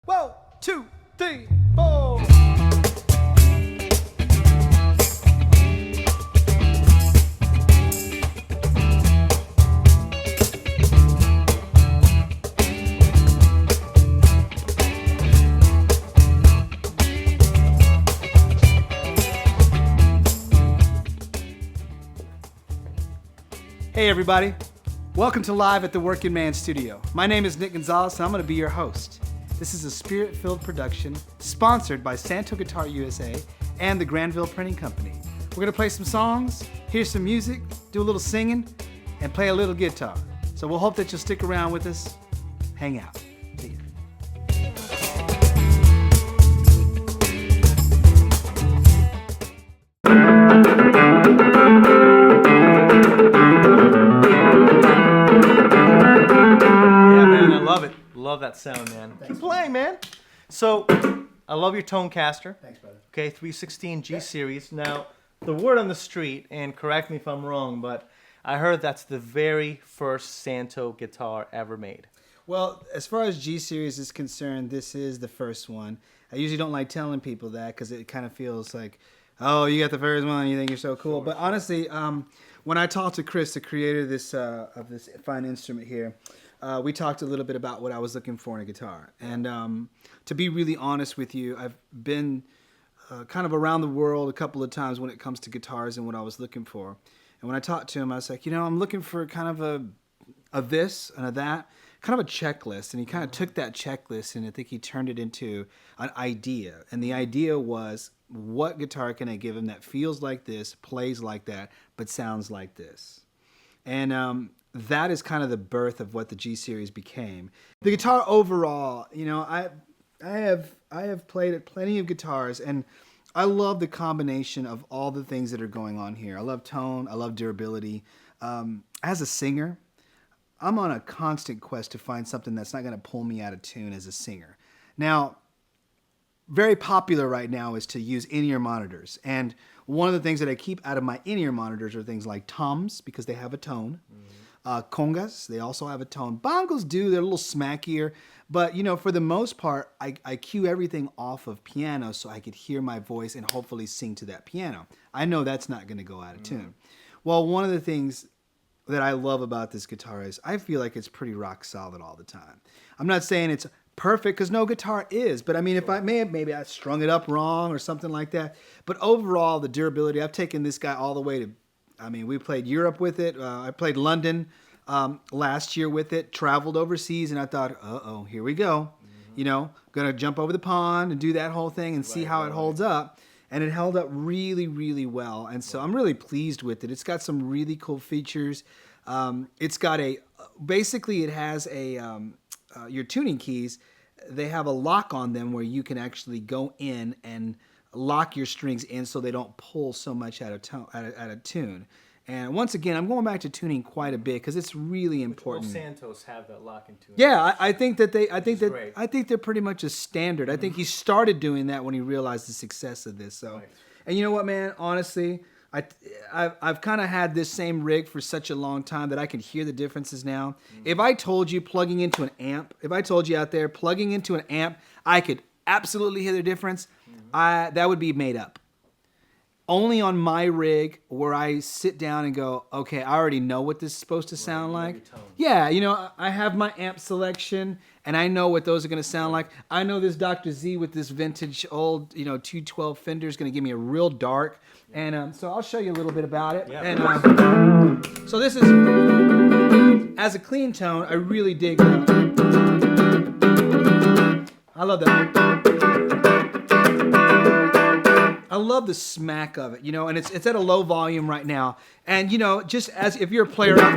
1, 2, 3, 4. Hey everybody, welcome to Live at the Working Man Studio. My name is Nick Gonzalez and I'm going to be your host. This is a spirit-filled production sponsored by Santo Guitar USA and the Granville Printing Company. We're going to play some songs, hear some music, do a little singing, and play a little guitar. So we'll hope that you'll stick around with us. Hang out. See ya. Love that sound, man. Keep playing, man. So, I love your Tonecaster. Thanks, brother. Okay, 316 G Series. Now, the word on the street, and correct me if I'm wrong, but I heard that's the very first Santo guitar ever made. Well, as far as G Series is concerned, this is the first one. I usually don't like telling people that because it kind of feels like, oh, you got the first one, you think you're so cool. But honestly, when I talked to Chris, the creator of this fine instrument here, we talked a little bit about what I was looking for in a guitar. And to be really honest with you, I've been kind of around the world a couple of times when it comes to guitars and what I was looking for. And when I talked to him, I was like, I'm looking for kind of a this and a that, kind of a checklist. And he kind of took that checklist and I think he turned it into an idea. And the idea was, what guitar can I give him that feels like this, plays like that, but sounds like this? And that is kind of the birth of what the G Series became. The guitar overall, I have played at plenty of guitars, and I love the combination of all the things that are going on here. I love tone, I love durability. As a singer, I'm on a constant quest to find something that's not going to pull me out of tune as a singer. Now, very popular right now is to use in-ear monitors, and one of the things that I keep out of my in-ear monitors are things like toms, because they have a tone. Congas, they also have a tone. Bongos do, they're a little smackier. But, for the most part, I cue everything off of piano so I could hear my voice and hopefully sing to that piano. I know that's not going to go out of tune. Well, one of the things that I love about this guitar is I feel like it's pretty rock solid all the time. I'm not saying it's perfect, because no guitar is. But, if maybe I strung it up wrong or something like that. But overall, the durability, I've taken this guy all the way to, we played Europe with it. I played London last year with it, traveled overseas, and I thought, uh-oh, here we go. Going to jump over the pond and do that whole thing and see how it holds up. And it held up really, really well. And so I'm really pleased with it. It's got some really cool features. It's got basically it has your tuning keys, they have a lock on them where you can actually go in and lock your strings in so they don't pull so much out of tune. And once again, I'm going back to tuning quite a bit because it's really important. All Santos have that lock and tune. Yeah, I think they're pretty much a standard. I think he started doing that when he realized the success of this. So, and you know what, man? Honestly, I've kind of had this same rig for such a long time that I can hear the differences now. If I told you plugging into an amp, if I told you out there plugging into an amp, I could absolutely hear the difference. That would be made up. Only on my rig where I sit down and go, okay, I already know what this is supposed to sound like. Yeah, I have my amp selection and I know what those are going to sound like. I know this Dr. Z with this vintage old, 212 Fender is going to give me a real dark. And so I'll show you a little bit about it. Yeah. And so this is, as a clean tone, I really dig it. I love that. I love the smack of it, and it's at a low volume right now. And, just as if you're a player out,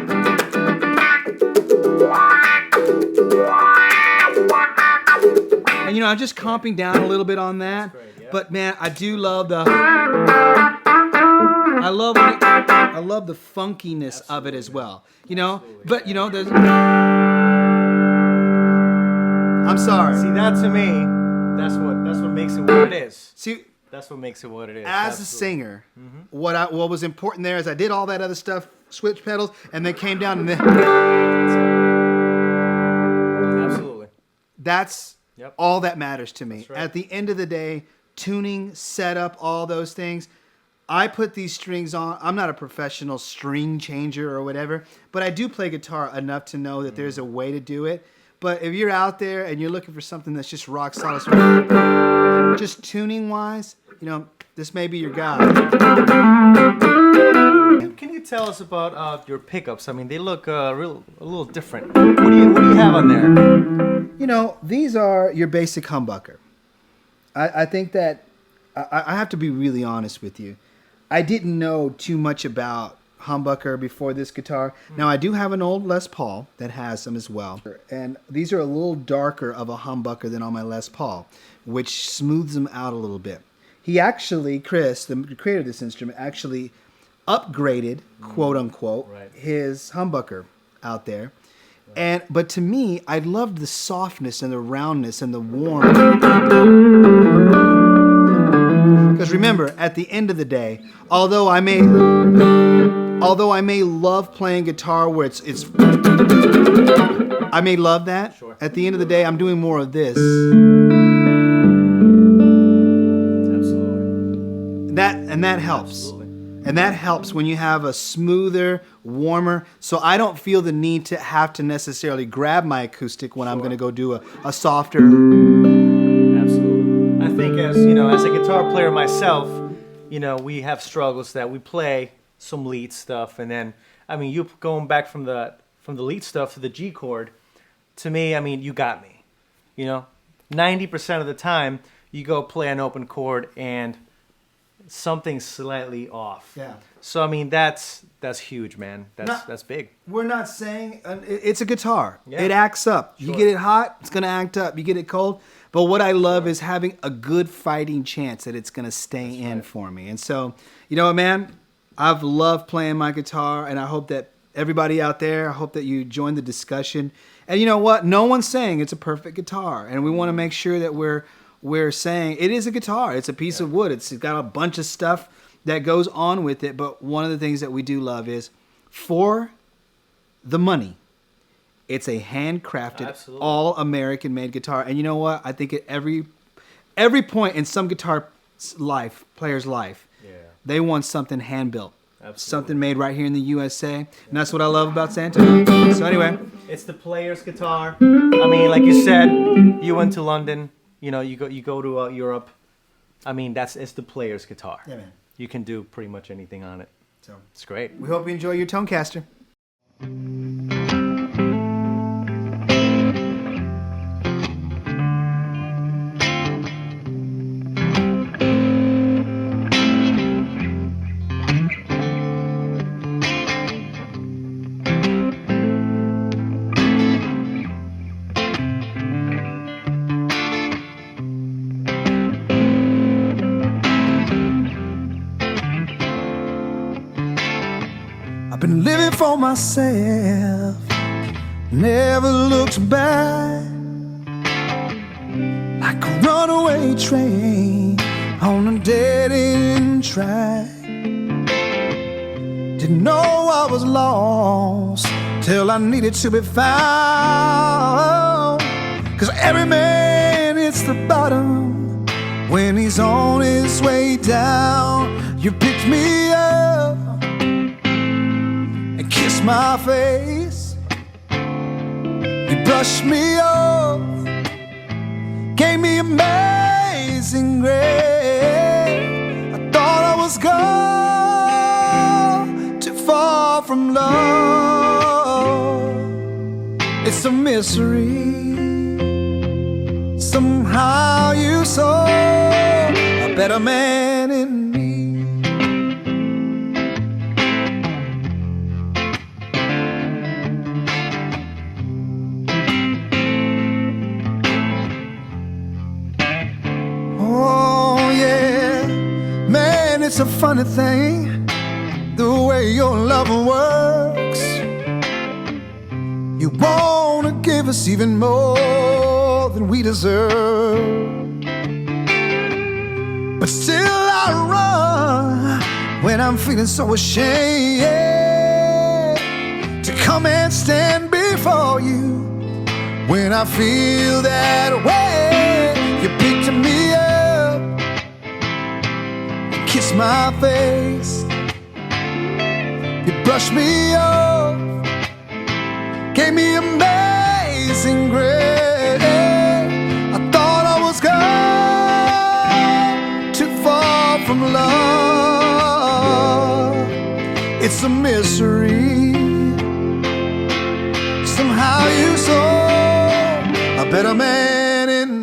and, I'm just comping down a little bit on that. Great, yeah. But, man, I do love I love the funkiness of it as well, But, there's... I'm sorry. See, that to me, that's what makes it what it is. See... That's what makes it what it is. As a singer, what was important there is I did all that other stuff, switch pedals, and then came down and then... Absolutely. That's Yep. All that matters to me. That's right. At the end of the day, tuning, setup, all those things. I put these strings on. I'm not a professional string changer or whatever, but I do play guitar enough to know that there's a way to do it. But if you're out there and you're looking for something that's just rock solid, just tuning wise, you know, this may be your guy. Can you tell us about your pickups? I mean, they look a little different. What do you have on there? You know, these are your basic humbucker. I think that I have to be really honest with you. I didn't know too much about humbucker before this guitar. Now, I do have an old Les Paul that has some as well. And these are a little darker of a humbucker than on my Les Paul, which smooths them out a little bit. He actually, Chris, the creator of this instrument, actually upgraded, quote unquote, his humbucker out there. But to me, I loved the softness and the roundness and the warmth. Because remember, at the end of the day, although I may love playing guitar where it's I may love that. Sure. At the end of the day, I'm doing more of this. Absolutely. That helps. Absolutely. And that helps when you have a smoother, warmer. So I don't feel the need to have to necessarily grab my acoustic when I'm going to go do a softer. Absolutely. I think as a guitar player myself, we have struggles that we play some lead stuff, and then you going back from the lead stuff to the G chord. To me, you got me. 90% of the time, you go play an open chord and something's slightly off. Yeah. So that's huge, man. That's big. We're not saying it's a guitar. Yeah. It acts up. Sure. You get it hot, it's gonna act up. You get it cold. But what I love is having a good fighting chance that it's gonna stay in for me. And so, you know what, man? I've loved playing my guitar, and I hope that everybody out there, I hope that you join the discussion. And you know what? No one's saying it's a perfect guitar, and we want to make sure that we're saying it is a guitar. It's a piece of wood. It's got a bunch of stuff that goes on with it. But one of the things that we do love is for the money, it's a handcrafted, Absolutely. all American made guitar. And you know what? I think at every point in some guitar player's life, they want something hand built. Absolutely. Something made right here in the USA. And that's what I love about Santo. So anyway. It's the player's guitar. Like you said, you went to London. You go to Europe. It's the player's guitar. Yeah, man. You can do pretty much anything on it. So It's great. we hope you enjoy your Tonecaster. I've been living for myself, never looked back, like a runaway train on a dead-end track. Didn't know I was lost till I needed to be found. 'Cause every man hits the bottom when he's on his way down. You picked me up and kissed my face. You brushed me off, gave me amazing grace. I thought I was gone, too far from love. It's a mystery. Somehow you saw a better man in me. Oh yeah, man, it's a funny thing, the way your love works. You wanna give us even more than we deserve, but still I run when I'm feeling so ashamed to come and stand before you when I feel that way. kissed my face. You brushed me off, gave me amazing grace. I thought I was gone, too far from love. It's a mystery. Somehow you saw a better man in me.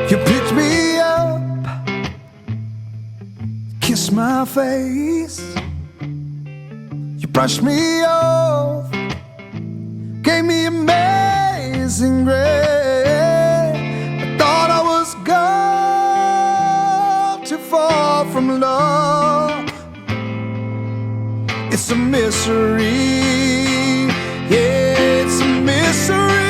You picked me up, kissed my face. You brushed me off, gave me amazing grace. I thought I was gone, too far from love. It's a mystery, yeah, it's a mystery.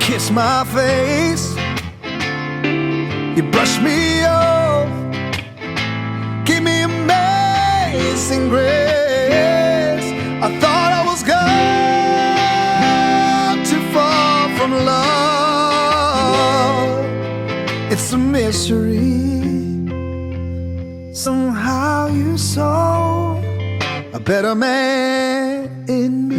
Kiss my face, you brushed me off, gave me amazing grace. I thought I was gone, too far from love. It's a mystery. Somehow you saw a better man in me.